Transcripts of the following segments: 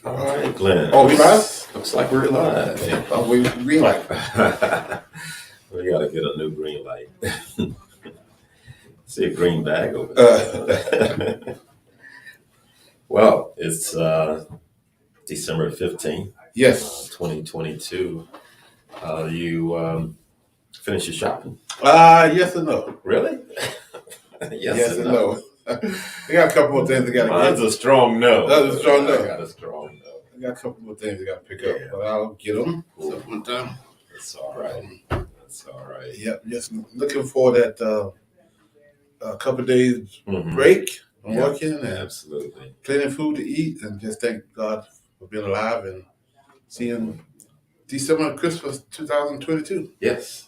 All right, Glenn. Oh, we live? Looks like we're live. Oh, we like. We gotta get a new green light. See a green bag over there. Well, it's December 15th, Yes. 2022. You finished your shopping? Yes and no. Really? Yes and no. I got a couple more things I got to Mine's get. a strong no. That's a strong no. I got a strong no. I got a couple more things I got to pick up, but I'll get them one time. That's all right. That's all right. Yep. Just looking for that a couple days Mhm. break. I'm Yeah. working and Absolutely. plenty of food to eat, and just thank God for being alive and seeing December Christmas 2022. Yes.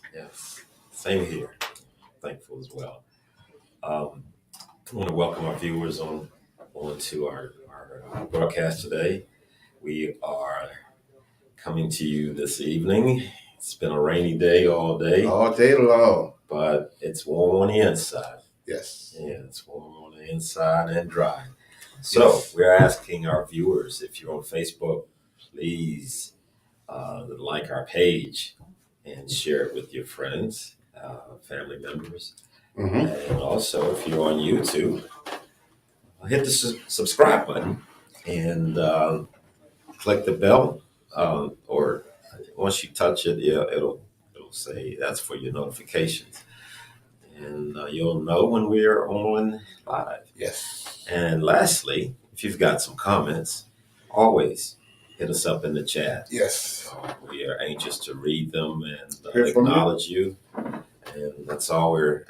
Same here. Thankful as well. I want to welcome our viewers on to our broadcast today. We are coming to you this evening. It's been a rainy day all day, All day long. but it's warm on the inside. Yes. Yeah, it's warm on the inside and dry. So Yes. we're asking our viewers, if you're on Facebook, please like our page and share it with your friends, family members. Mm-hmm. And also, if you're on YouTube, hit the subscribe button and click the bell. Or once you touch it, it'll say that's for your notifications, and you'll know when we're on live. Yes. And lastly, if you've got some comments, always hit us up in the chat. Yes. We are anxious to read them and Hear from you. acknowledge you. And that's all we're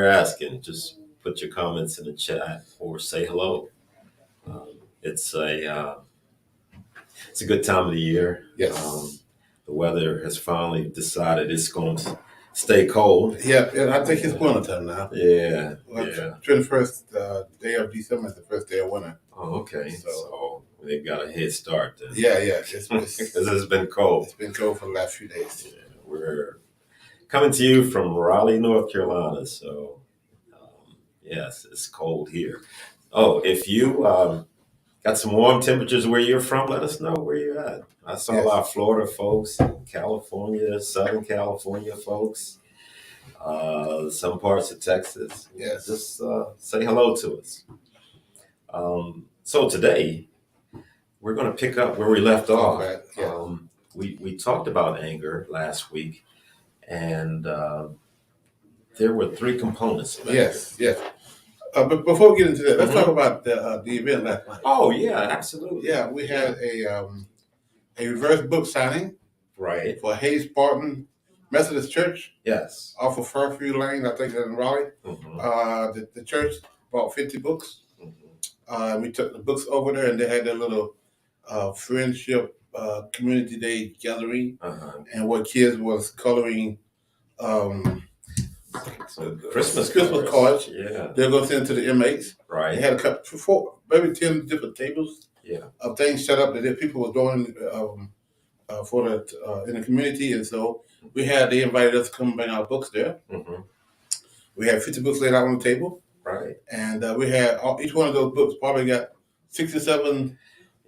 asking. Just put your comments in the chat or say hello. It's a good time of the year. Yes. The weather has finally decided it's going to stay cold. Yeah, I think it's winter time now. Yeah. 21st day of December is the first day of winter. Oh, okay. So- So they've got a head start then. Yeah. Because it's been cold. It's been cold for the last few days. Yeah, we're coming to you from Raleigh, North Carolina. So, yes, it's cold here. Oh, if you got some warm temperatures where you're from, let us know where you're at. I saw a lot of Florida folks, California, Southern California folks, some parts of Texas. Yes. Just say hello to us. So today, we're going to pick up where we left off. Okay, yeah. We talked about anger last week, and there were three components of anger. Yes. But before we get into that, let's Mhm. talk about the event last night. Oh, yeah, absolutely. Yeah, we had a reverse book signing Right. for Hayes Spartan Methodist Church Yes. off of Fairview Lane, I think in Raleigh. Mhm. The church bought 50 books. Mhm. We took the books over there, and they had their little friendship community day gathering, Uh-huh. and what kids was coloring. So Christmas cards. Yeah. They're going to send to the inmates. They Right. had a couple, four, maybe 10 different tables Yeah. of things set up that people were doing for the in the community, and so they invited us to come bring our books there. Hmm. We had 50 books laid out on the table, Right. and we had each one of those books probably got 67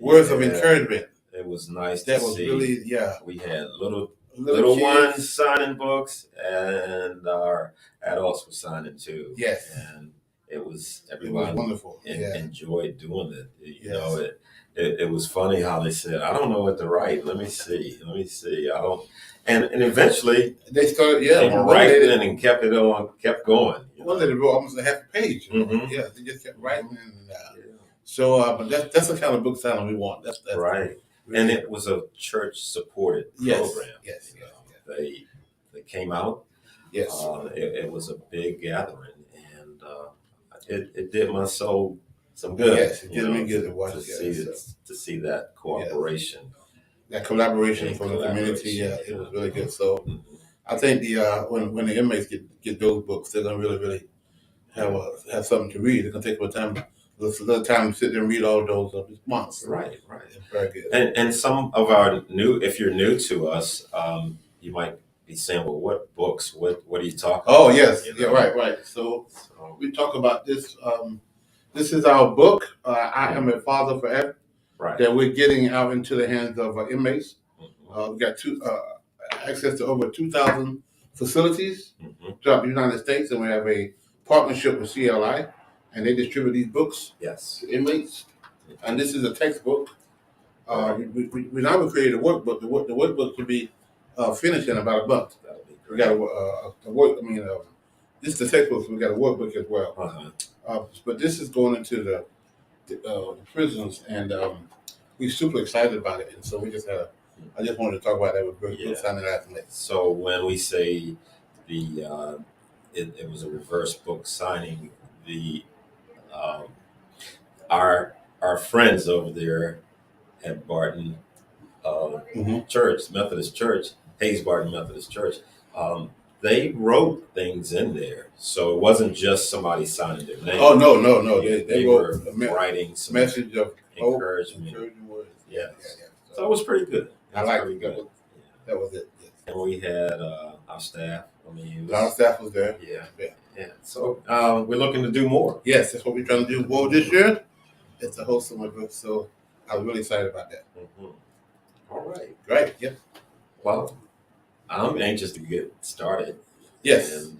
words of Yeah. encouragement. It was nice That to was see. really We had little kids. ones signing books, and our adults were signing too. Yes. And it was It was everyone wonderful. Yeah. enjoyed doing it. You Yes. know, it was funny how they said, "I don't know what to write. Let me see. I don't." And eventually They started. they Yeah. were One writing lady, and kept going. You one know? lady wrote almost a half a page. Mhm. Yeah. They just kept writing, and Yeah. so. But that's the kind of book signing we want. That's Right. really- And it was a church supported Yes. program. Yes. You know, they came out. Yes. It was a big gathering, and it did my soul some good. Yes, it you did me know, good to watch to it, see yeah, it, to see that cooperation. That collaboration And from the community, collaboration, it was really good. So Mhm. I think when the inmates get those books, they're gonna really have something to read. They're gonna take more time a little time to sit there and read all those months. Right, right. It's very good. And some of our new, if you're new to us, you might be saying, well, what books? What are you talking Oh about? yes, You yeah, know? right. So So, we talk about this. This is our book. I am a father forever. right. That we're getting out into the hands of inmates. Mhm, We got access to over 2,000 facilities mhm. throughout the United States, and we have a partnership with CLI, and they distribute these books Yes. to inmates. And this is a textbook. Right. We now created a workbook. The workbook can be finished in about a month. That'll be We great. got a work. I mean, this is the textbook. So we got a workbook as well. Uh-huh. But this is going into the prisons, and we're super excited about it. And so we just had I just wanted to talk about that with Brooke Yeah. signing last night. So when we say it was a reverse book signing, the um, our friends over there at Barton Mhm. Church, Methodist Church, Hayes Barton Methodist Church, they wrote things in there. So it wasn't just somebody signing their name. Oh no! They, They were wrote a writing some message of hope, encouragement. encouraging words. Yes. Yeah. So it was pretty good. I like pretty it. good. That was it. Yes. And we had our staff. I mean, it Our was, staff was there. yeah. So we're looking to do more. Yes, that's what we're trying to do. Well, this year, it's to host some of it. So I was really excited about that. Mhm. All right. Great. Yep. Well, I'm anxious to get started. Yes. And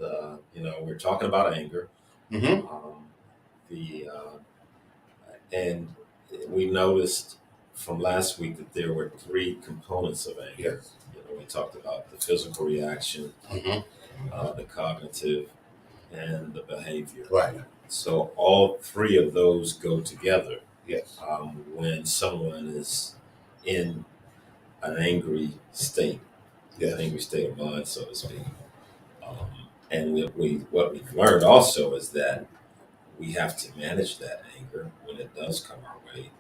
we're talking about anger. Mm-hmm. And we noticed from last week that there were three components of anger. Yes. We talked about the physical reaction, Mm-hmm. the cognitive, and the behavior. Right. So all three of those go together Yes. when someone is in an angry state, Yes. an angry state of mind, so to speak. And what we've learned also is that we have to manage that anger when it does come our way,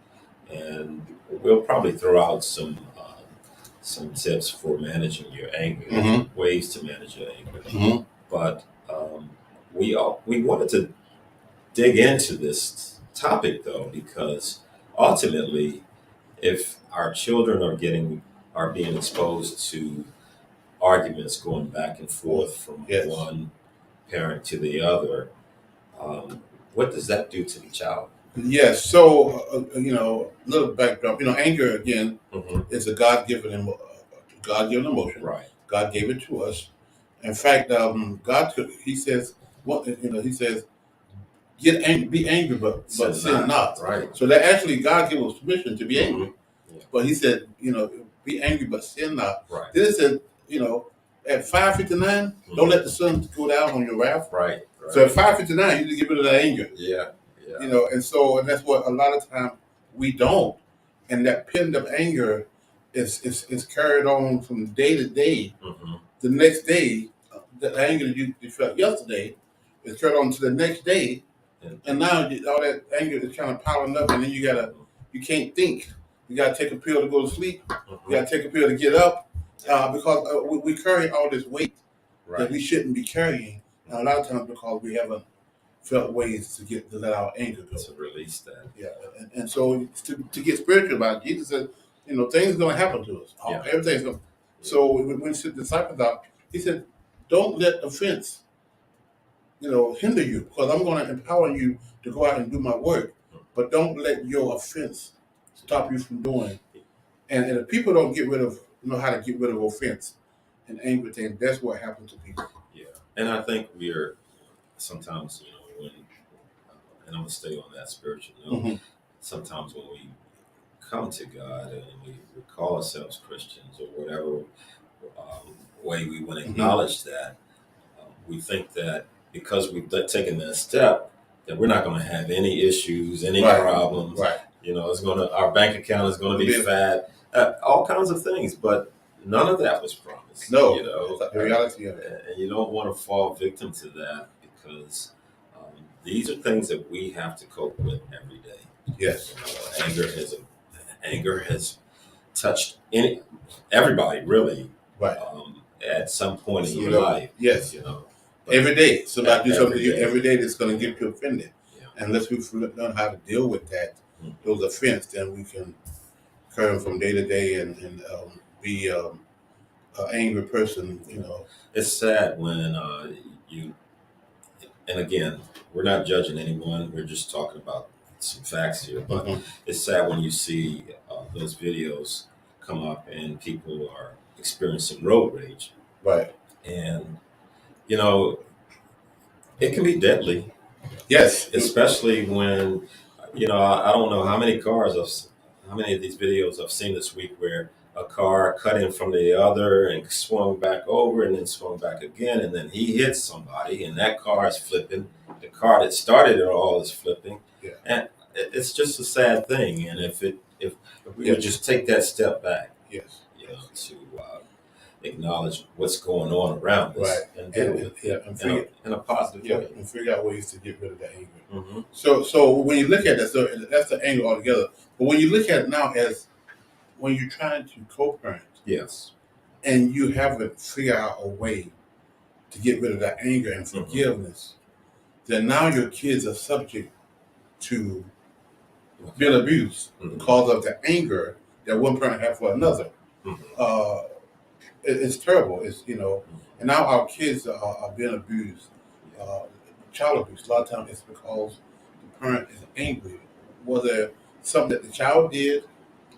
and we'll probably throw out some tips for managing your anger, Mm-hmm. ways to manage your anger. Mm-hmm. But we wanted to dig into this topic though, because ultimately, if our children are being exposed to arguments going back and forth from Yes. one parent to the other, what does that do to the child? Yes. So little backdrop. Anger again Mm-hmm. is a God-given emotion. Right. God gave it to us. In fact, God took. He says, "What He says, be angry, but sin not." Right. So that actually God gave us permission to be angry. Mhm. Yeah. But He said, be angry, but sin not. Right. Then it said, at 5:59, don't let the sun go down on your wrath. Right. So at 5:59, you need to get rid of that anger. Yeah. Yeah. And that's what a lot of time we don't, and that pent up anger is carried on from day to day. Mm-hmm. The next day, the anger that you felt yesterday is carried on to the next day, and now all that anger is kind of piling up, and then you can't think. You gotta take a pill to go to sleep. Mm-hmm. You gotta take a pill to get up, because we carry all this weight that Right. we shouldn't be carrying. And a lot of times because we haven't felt ways to let our anger go. To release that. Yeah, and so to get spiritual about it, Jesus said, things are going to happen to us. Yeah. Everything's going. So when the disciples out, he said, don't let offense, hinder you, because I'm going to empower you to go out and do my work, but don't let your offense stop you from doing. And if people don't know how to get rid of offense and anger things, that's what happens to people. Yeah. And I think we're sometimes, when, and I'm gonna stay on that spiritual note. Mhm. Sometimes when we come to God and we call ourselves Christians or whatever way we want to acknowledge that, we think that because we've taken that step, that we're not going to have any issues, any Right. problems. Right. Our bank account is going to be fat, all kinds of things. But none of that was promised. No, it's the reality of it. And you don't want to fall victim to that, because these are things that we have to cope with every day. Yes. Anger has touched everybody, really, Right. at some point in your life. Yes. But Every day, somebody do something to you every day. every day that's going to get you offended. Yeah. unless we learn how to deal with that, those offense, then we can carry from day to day and be an angry person. It's sad when you, and again, we're not judging anyone. We're just talking about some facts here. But Mhm. it's sad when you see those videos come up and people are experiencing road rage. Right. And, you know, it can be deadly, Yes. especially when, I don't know how many of these videos I've seen this week where a car cut in from the other and swung back over and then swung back again, and then he hits somebody, and that car is flipping. The car that started it all is flipping, Yeah. and it's just a sad thing. And if we would just take that step back, Yes. to acknowledge what's going on around us Right. and deal And, with yeah, it and in a positive way. and figure out ways to get rid of the anger. Mm-hmm. So when you look at that, so that's the anger altogether. But when you look at it now as when you're trying to co-parent Yes. and you haven't figured out a way to get rid of that anger and forgiveness, then now your kids are subject to being abused because of the anger that one parent had for another. Mm-hmm. It's terrible. And now our kids are being abused. Child abuse. A lot of times it's because the parent is angry, whether something that the child did,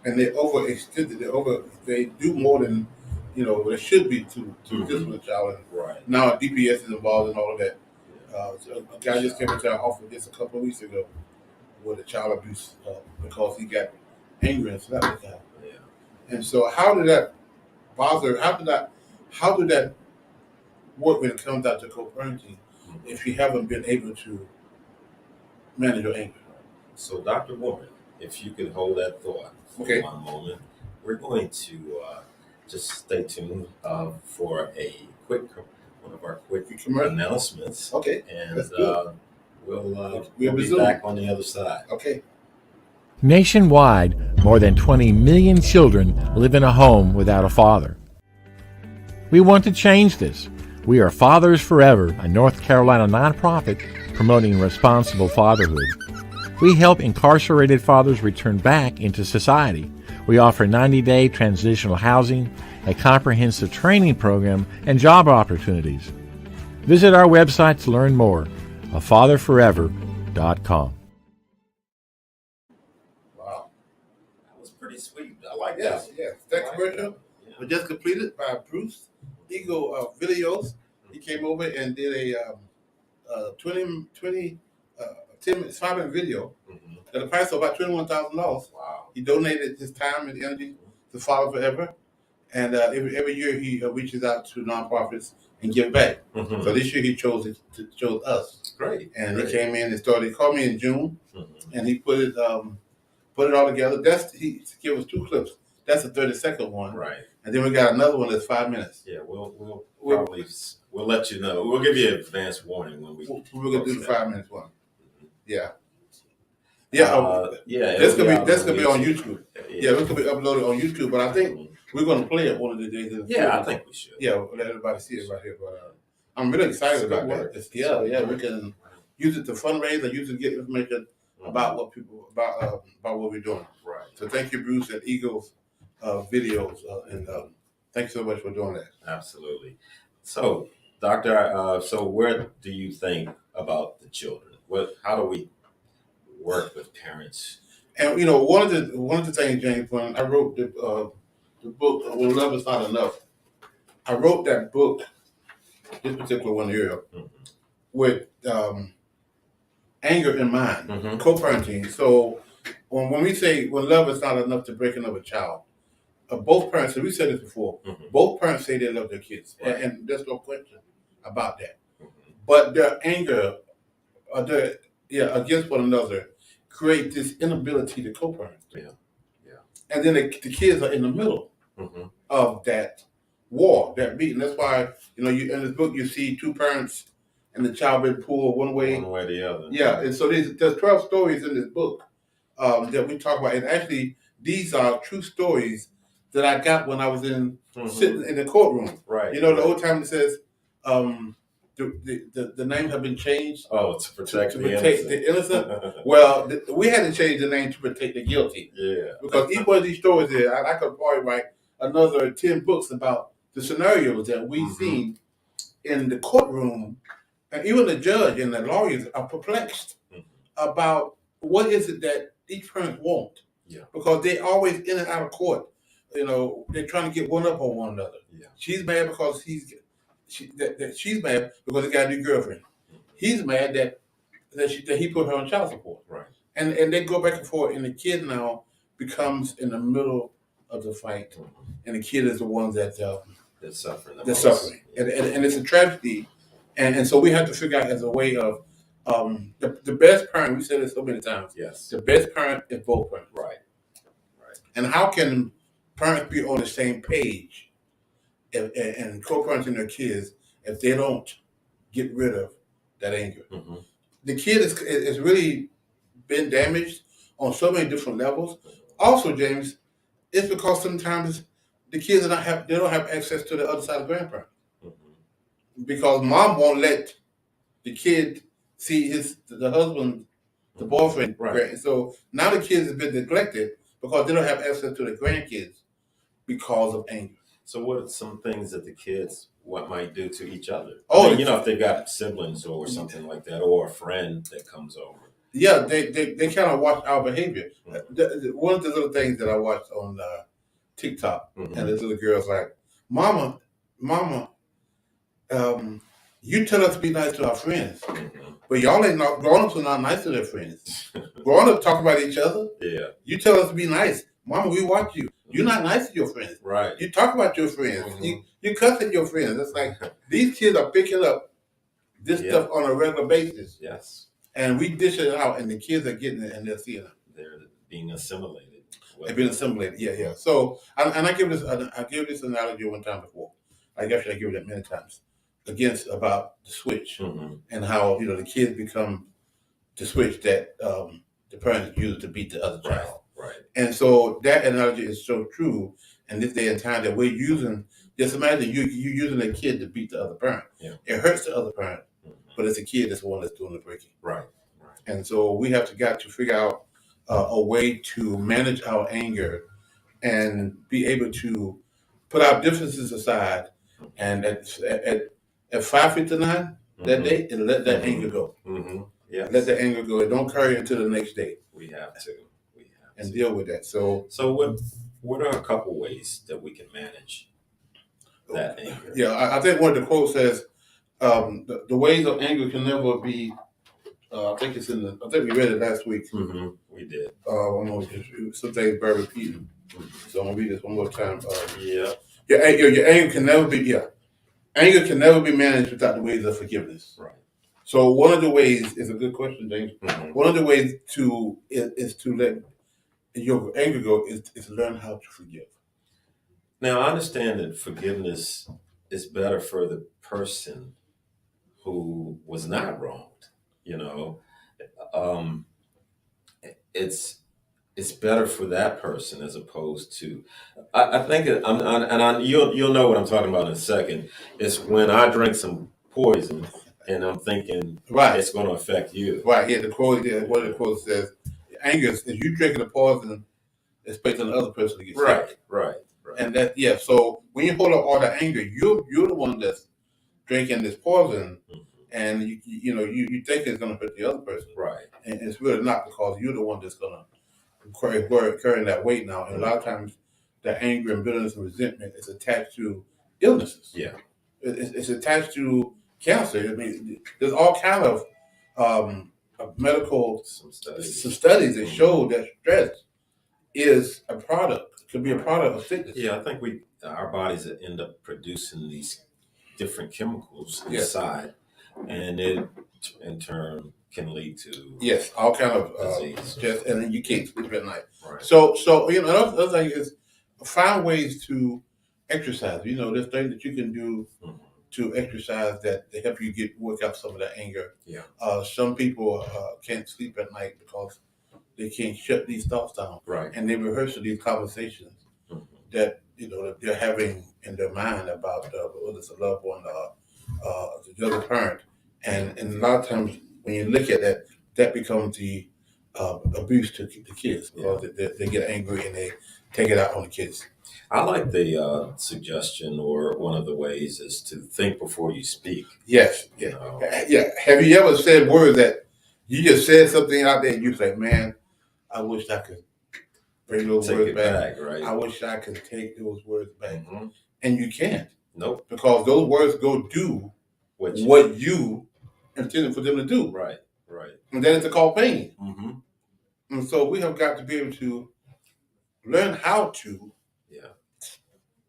and they overextended. They do more than what it should be to discipline the child. And Right. now DPS is involved in all of that. So a guy just came into our office just a couple of weeks ago with a child abuse because he got angry and slapped the guy. Yeah. And so, how did that bother? How did that work when it comes out to co-parenting? If you haven't been able to manage your anger. So, Dr. Warren, if you could hold that thought for Okay. one moment, we're going to just stay tuned for one of our quick Commercial. announcements, Okay. and That's good. we'll be resume. back on the other side. Okay. Nationwide, more than 20 million children live in a home without a father. We want to change this. We are Fathers Forever, a North Carolina nonprofit promoting responsible fatherhood. We help incarcerated fathers return back into society. We offer 90-day transitional housing, a comprehensive training program, and job opportunities. Visit our website to learn more, afatherforever.com. Wow. That was pretty sweet. I like Yes. that. Yes. That commercial was just completed by Bruce Eagle Videos. He came over and did a 5-minute video at a price of about $21,000. Wow. He donated his time and energy to Father Forever, and every year he reaches out to nonprofits and give back. Mm-hmm. So this year he chose us, Great. and Great. he came in and started. He called me in June, Mm-hmm. and he put it all together. He gave us 2 clips. That's the 30-second one, Right. and then we got another one that's 5 minutes. Yeah, we'll probably we'll let you know. We'll give you advance warning when We're gonna do the 5 minutes one. Yeah. Yeah. That's gonna it'll be on YouTube. Yeah, it's gonna be uploaded on YouTube. But I think we're gonna play it one of the days. I think we should. Yeah, we'll let everybody see it right here. But I'm really excited about that. We can use it to fundraise or use it to get information about what we're doing. Right. So thank you, Bruce and Eagles videos, and thanks so much for doing that. Absolutely. So, Doctor, so where do you think about the children? How do we work with parents? And one of the things, James, when I wrote the book "When Love Is Not Enough," I wrote that book, this particular one here, with anger in mind, co-parenting. So when we say when love is not enough to break another child, both parents, and we said this before, both parents say they love their kids, Right. and there's no question about that. But their anger, against one another, create this inability to co-parent. Yeah. And then the kids are in the middle of that war, that beating. That's why you in this book you see 2 parents and the child being pulled one way or the other. Yeah, and so there's 12 stories in this book that we talk about, and actually these are true stories that I got when I was sitting in the courtroom. Right. The old time it says the name have been changed Oh, to protect to the protect innocent. the innocent. Well, we had to change the name to protect the guilty Yeah. because each one of these stories there, I could probably write another 10 books about the scenarios that we've seen in the courtroom, and even the judge and the lawyers are perplexed about what is it that each parent want. Yeah. Because they always in and out of court. You know, they're trying to get one up on one another. Yeah. She's mad because she's mad because he got a new girlfriend. He's mad that he put her on child support. Right. And they go back and forth, and the kid now becomes in the middle of the fight, and the kid is the one that They're suffering. that's suffering, and it's a tragedy, and so we have to figure out as a way of the best parent. We said it so many times. Yes. The best parent is both parents. Right. And how can parents be on the same page and co-parenting their kids if they don't get rid of that anger? Mm-hmm. The kid is really been damaged on so many different levels. Also, James, it's because sometimes the kids don't have access to the other side of grandparents because mom won't let the kid see the husband, the boyfriend. Right. So now the kids have been neglected because they don't have access to the grandkids because of anger. So what are some things that the kids might do to each other? Oh, I mean, if they've got siblings or something like that, or a friend that comes over. Yeah, they kind of watch our behavior. One of the little things that I watched on TikTok, and this little girl's like, Mama, you tell us to be nice to our friends, but y'all ain't not grown-ups are not nice to their friends. Grown-ups talk about each other. Yeah. You tell us to be nice. Mama, we watch you. You're not nice to your friends. Right. You talk about your friends. You cuss at your friends. It's like these kids are picking up this stuff on a regular basis. Yes. And we dish it out, and the kids are getting it, and they're seeing it. They're being assimilated. They've been assimilated. Yeah. So, and I give this analogy one time before. I give it many times about the switch and how the kids become the switch that the parents use to beat the other child. Right. And so that analogy is so true in this day and time that we're using. Just imagine you using a kid to beat the other parent. Yeah. It hurts the other parent, but it's a kid that's the one that's doing the breaking. Right. And so we have got to figure out a way to manage our anger and be able to put our differences aside. And at 5:59 that day, and let that anger go. Yes. Let the anger go. And don't carry it until the next day. We have to. And deal with that. So what are a couple ways that we can manage that anger? Yeah, I think one of the quotes says, the ways of anger can never be. I think we read it last week. We did. Some things bear repeating. So I'm gonna read this one more time. Yeah. Your anger can never be. Yeah, anger can never be managed without the ways of forgiveness. Right. So one of the ways is a good question, James. One of the ways is to let your anger go is learn how to forgive. Now I understand that forgiveness is better for the person who was not wronged. It's better for that person as opposed to. I think you'll know what I'm talking about in a second. It's when I drink some poison and I'm thinking it's going to affect you. Right. Yeah. One of the quotes says, "Anger is you drinking the poison, it's based on the other person to get sick." Right. And so when you hold up all the anger, you're the one that's drinking this poison, and you think it's going to hurt the other person, right? And it's really not, because you're the one that's going to carrying that weight now. And a lot of times, the anger and bitterness and resentment is attached to illnesses. Yeah, it's attached to cancer. I mean, there's all kind of medical some studies that show that stress is could be a product of sickness. Yeah, I think our bodies end up producing these different chemicals inside, and it in turn can lead to all kind of disease. And then you can't sleep at night. Right. So another thing is find ways to exercise. There's things that you can do to exercise that help you work out some of that anger. Yeah. Some people can't sleep at night because they can't shut these thoughts down. Right. And they rehearse these conversations that that they're having in their mind about whether it's a loved one the other parent, and a lot of times when you look at that, that becomes the abuse to the kids because they get angry and they take it out on the kids. I like the suggestion, or one of the ways is to think before you speak. Yes, You yeah, know, yeah. Have you ever said words that you just said something out there and you say, "Man, I wish I could bring those take words it back. back, right? I wish I could take those words back," Hmm. and you can't Nope. because those words go do Which, what you intended for them to do, right, right. and then it's called pain. Hmm. And so we have got to be able to learn how to Yeah,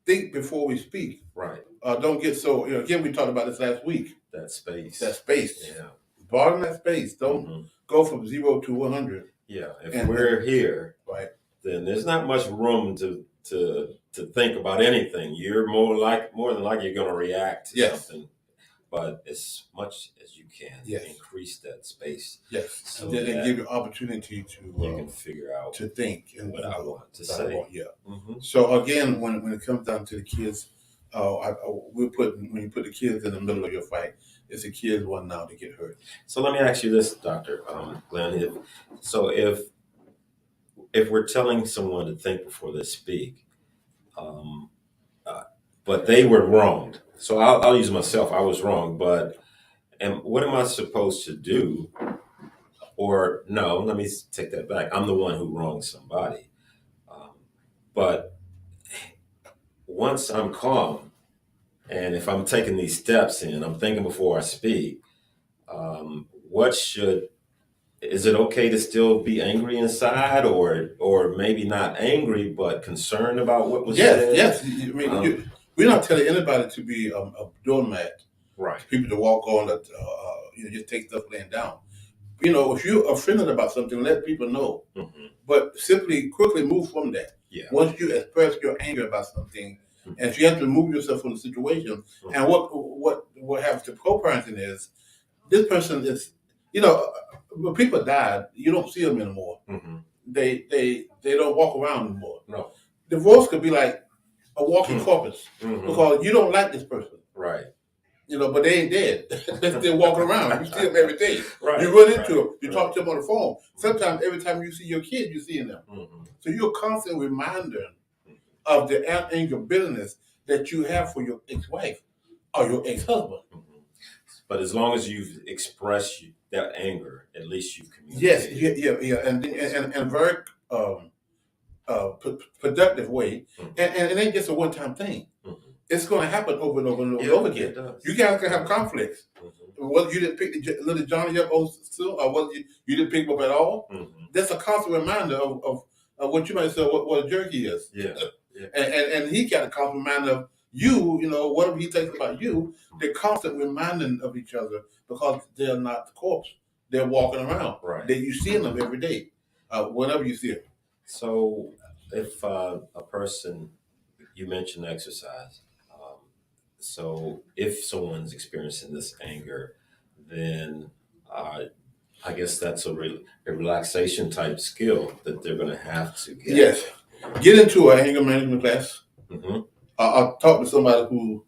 think before we speak. right. Don't get so, again, we talked about this last week, That space. that space. Yeah. Broaden that space. Don't Hmm. go from 0 to 100. Yeah. If And- we're here, Right. then there's not much room to think about anything. You're more than likely you're going to react to Yes. something, but as much as you can, Yes. increase that space Yes. so And then that give you opportunity you to can figure out think and what I want to what I say. want, yeah. Hmm. So again, when it comes down to the kids, when you put the kids in the middle of your fight, it's the kids one now to get hurt. So let me ask you this, Dr. Glenn. If we're telling someone to think before they speak, um, but they were wronged, so I'll use myself. I was wrong, but what am I supposed to do? Or no, let me take that back. I'm the one who wronged somebody. But once I'm calm, and if I'm taking these steps in, I'm thinking before I speak. What should Is it okay to still be angry inside, or maybe not angry but concerned about what was said? Yes. I mean, we're not telling anybody to be a doormat, Right. people to walk on, just take stuff laying down. If you're offended about something, let people know. Hmm. But simply, quickly move from that. Yeah. Once you express your anger about something, Mhm. and if you have to remove yourself from the situation, Mhm. and what happens to co-parenting is, this person is, when people die, you don't see them anymore. Hmm. They don't walk around anymore. No. Divorce could be like a walking Mhm. corpus Hmm. because you don't like this person, Right. but they ain't dead. They're still walking around. You see them every day. Right. You run into them. You Right. talk to them on the phone. Sometimes every time you see your kid, you're seeing them. Hmm. So you're a constant reminder of the anger, bitterness that you have for your ex-wife or your ex-husband. Hmm. But as long as you've expressed that anger, at least you've Yes, communicated. yeah, and very productive way, Mhm. and it ain't just a one-time thing. Mhm. It's going to happen over and over and Yeah, over it again. does. You guys can have conflicts. Mhm. Whether you didn't pick little Johnny up still, or whether you didn't pick him up at all, Mhm. that's a constant reminder of what you might say what a jerk he is. Yeah. Yeah. And he got a constant reminder of you, whatever he thinks about you, they're constant reminding of each other because they're not the corpse. They're walking around. Right. You see them every day, whenever you see them. So, if a person, you mentioned exercise. So, if someone's experiencing this anger, then I guess that's a relaxation type skill that they're going to have to get. Yes. Get into an anger management class. Hmm. I'll talk to somebody who,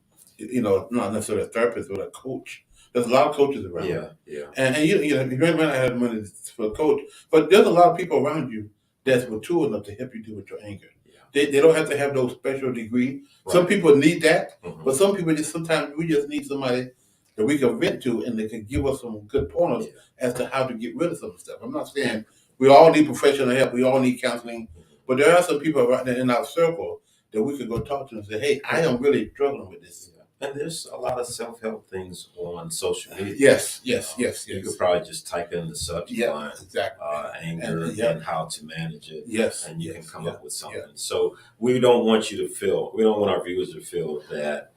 not necessarily a therapist, but a coach. There's a lot of coaches around. Yeah. Yeah. And you may not have money for a coach, but there's a lot of people around you that's mature enough to help you deal with your anger. Yeah. They don't have to have those special degree. Right. Some people need that, Mhm. but some people sometimes we just need somebody that we can vent to and they can give us some good pointers Yeah. as to how to get rid of some stuff. I'm not saying we all need professional help, we all need counseling, but there are some people right there in our circle that we could go talk to and say, hey, I am really struggling with this. And there's a lot of self-help things on social media. Yes. You could probably just type in the subject line, Exactly. anger, And- yeah. and how to manage it. Yes. And you yes, can come yeah, up with something. yeah. So we don't want our viewers to feel that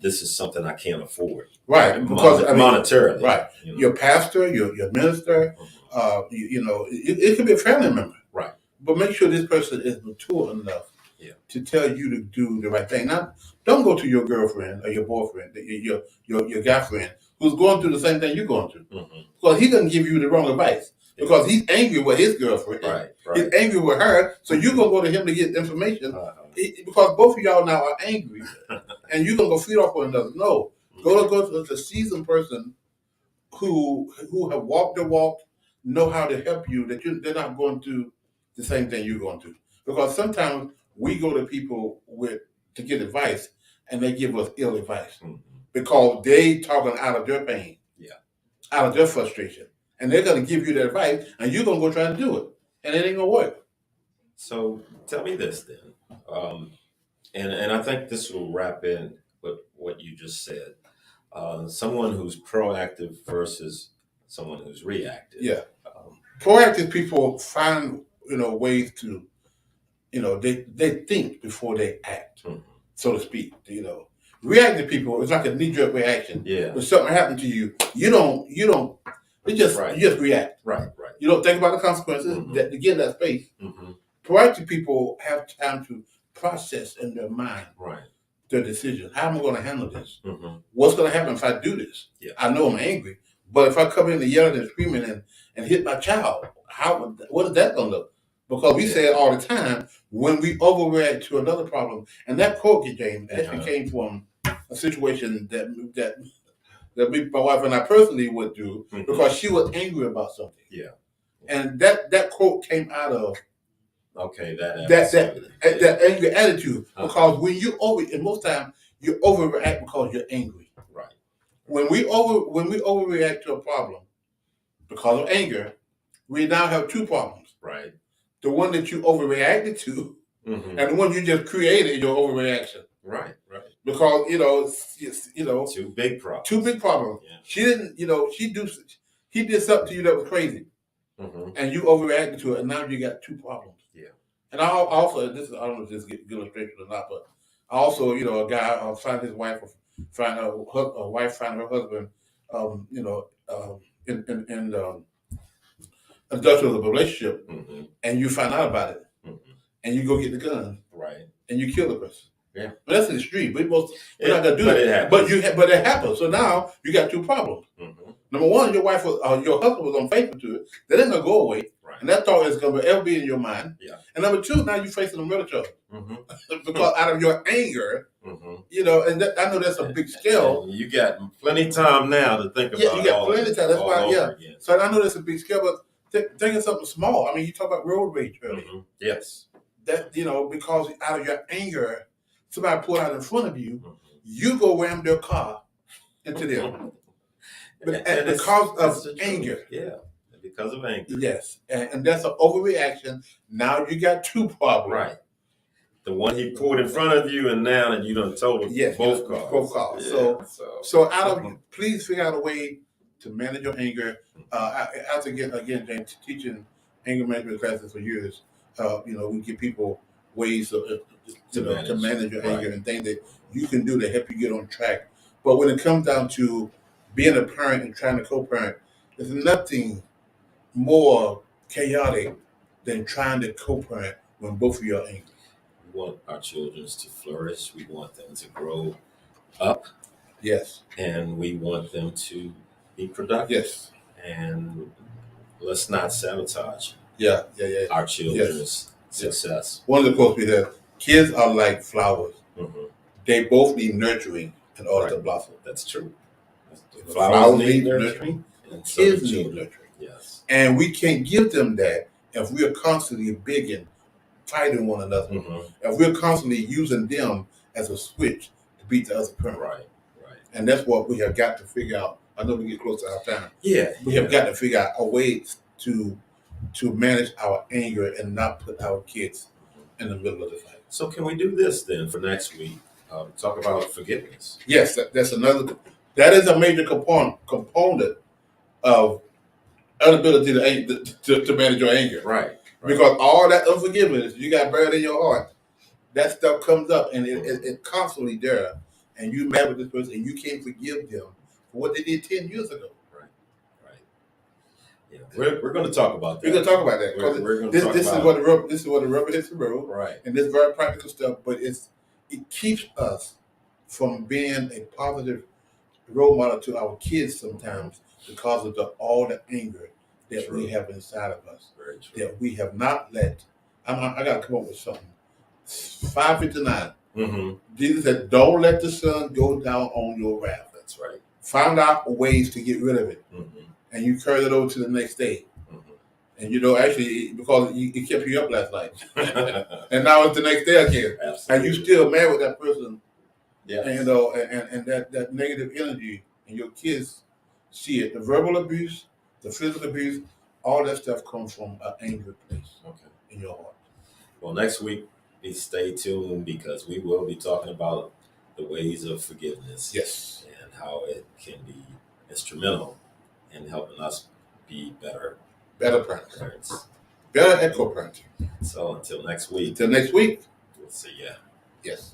this is something I can't afford. Right. Because Monetarily. right. Your pastor, your minister, Mhm. it could be a family member. Right. But make sure this person is mature enough to tell you to do the right thing. Now, don't go to your girlfriend or your boyfriend, your guy friend who's going through the same thing you're going through. Mhm. Because he's going to give you the wrong advice. Because he's angry with his girlfriend. Right. He's Right. angry with her. So you're going to go to him to get information Uh-huh. because both of y'all now are angry. And you're going to go feed off one another. No. Go to a seasoned person who have walked the walk, know how to help you. They're not going through the same thing you're going through. Because sometimes we go to people to get advice, and they give us ill advice Mhm. because they talking out of their pain, Yeah. out of their frustration, and they're going to give you the advice, and you're going to go try to do it, and it ain't going to work. So tell me this then, and I think this will wrap in with what you just said. Someone who's proactive versus someone who's reactive. Yeah. Um, Proactive people find ways to they think before they act, Mhm. so to speak. Reactive people, it's like a knee jerk reaction. yeah. When something happened to you, you don't you just Right. you just react. Right. You don't think about the consequences. Mhm. That to get in that space. Hmm. Proactive people have time to process in their mind Right. their decision. How am I going to handle this? Hmm. What's going to happen if I do this? Yeah. I know I'm angry, but if I come in and yelling and screaming and hit my child, what is that going to look? Because we say it all the time when we overreact to another problem. And that quote, James, actually came from a situation that my wife and I personally went through Mhm. because she was angry about something. Yeah. And that quote came out of Okay. That that angry attitude. Uh-huh. Because when and most times you overreact because you're angry. Right. When we overreact to a problem because of anger, we now have two problems. Right. The one that you overreacted to Hmm. and the one you just created your overreaction. Right. Right. Because Two big problems. two big problems. Yeah. She didn't, he did something to you that was crazy, Hmm. and you overreacted to it, and now you got two problems. Yeah. And I also I don't know if this is a good illustration or not, but I also a guy find his wife find a wife find her husband, in a industrial relationship, Hmm. and you find out about it, Hmm. and you go get the gun Right. and you kill the person. Yeah. But that's the street. We're not gonna do But that. it happens. But it happens. So now you got two problems. Hmm. Number one, your husband was unfaithful to it. That ain't gonna go away, Right. and that thought is gonna ever be in your mind. Yeah. And number two, now you're facing a murder charge Hmm. because out of your anger, Hmm. and I know that's a big scale. And you got plenty of time now to think about. Yeah, you got all plenty of time. That's all why, over yeah. again. So I know that's a big scale, but think of something small. I mean, you talk about road rage earlier. Mhm. Yes. That because out of your anger, somebody pulled out in front of you, Mhm. you go ram their car into them. But And it's- because it's of the truth. anger. Yeah. Because of anger. Yes, and that's an overreaction. Now you got two problems. Right. The one he pulled in front of you, and now that you done told him Yes, both cars. both cars. Yeah, So please figure out a way to manage your anger. As again, James, teaching anger management classes for years. We give people ways to manage your anger and things that you can do to help you get on track. But when it comes down to being a parent and trying to co-parent, there's nothing more chaotic than trying to co-parent when both of you are angry. We want our children to flourish. We want them to grow up, Yes, and we want them to be productive. yes, And let's not sabotage yeah. our children's success. One of the quotes we have: "Kids are like flowers; Mhm. they both need nurturing in order to Right. blossom." That's true. Flowers need nurturing. and so Kids do need children. nurturing, Yes. and we can't give them that if we are constantly bigging, fighting one another. Mhm. If we're constantly using them as a switch to beat the other parent. Right. Right. And that's what we have got to figure out. I know we get close to our time. Yeah. We have got to figure out a way to manage our anger and not put our kids in the middle of the fight. So can we do this then for next week? Talk about forgiveness. Yes, that's another. That is a major component of inability to manage your anger. Right. Because all that unforgiveness you got buried in your heart, that stuff comes up and it's constantly there. And you mad with this person and you can't forgive them for what they did 10 years ago. Right. Yeah. We're going to talk about that. We're going to talk about that. We're going to This talk is about what the rubber hits the road. Right. And this very practical stuff, but it keeps us from being a positive role model to our kids sometimes because of all the anger that True. we have inside of us. Very true. That we have not let. I got to come up with something. 5:59. Mm-hmm. Jesus said, "Don't let the sun go down on your wrath." That's right. Found out ways to get rid of it, Mm-hmm. and you carried it over to the next day. And actually, because it kept you up last night, and now it's the next day again, Absolutely. and you still mad with that person, Yes. and and that negative energy, and your kids see it. The verbal abuse, the physical abuse, all that stuff comes from an angry place Okay. in your heart. Well, next week, stay tuned because we will be talking about the ways of forgiveness. Yes. And how it can be instrumental in helping us be better Better parents. parents. Better echo parenting. So until next week, Until next week. we'll see ya. Yes.